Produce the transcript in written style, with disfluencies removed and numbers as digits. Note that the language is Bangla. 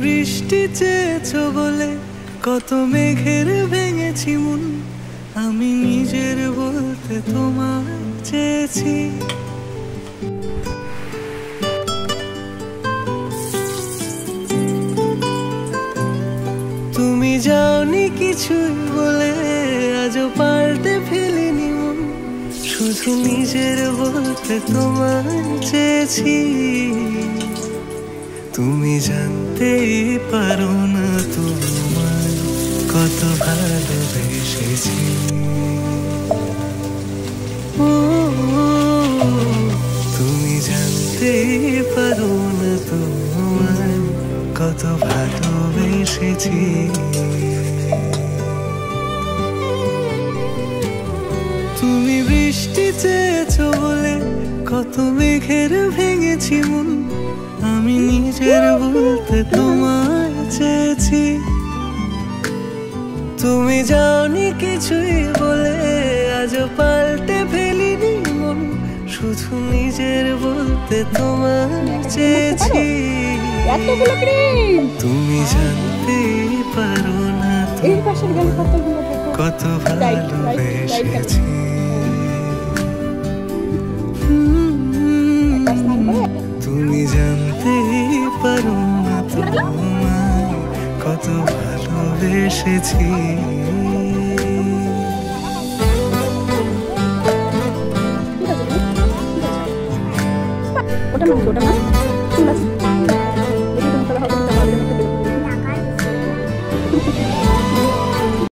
বৃষ্টি চেয়েছো বলে কত মেঘের ভেঙেছি মন, আমি নিজের বলতে তোমায় চেয়েছি। তুমি যাওনি কিছুই বলে আজও পাল্টে ফেলিনি মন, শুধু নিজের বলতে তোমায় চেয়েছি। তুমি জানতেই পারো না তোমায় কত ভালোবেসেছি। ও তুমি জানতেই পারো না তোমায় কত ভালোবেসেছি। তুমি বৃষ্টি চেয়েছো বলে কত মেঘের ভেঙেছি মন, আমি নিজের বলতে তোমায় চেয়েছি। তুমি যাওনি কিছুই বলে আজও পাল্টে ফেলিনি মন, শুধু নিজের বলতে তোমায় চেয়েছি। তুমি জানতে পারো না কত ভালোবেসেছি। তুমি জানতে পারো না তোমায় কত ভালোবেসেছি। ওটা না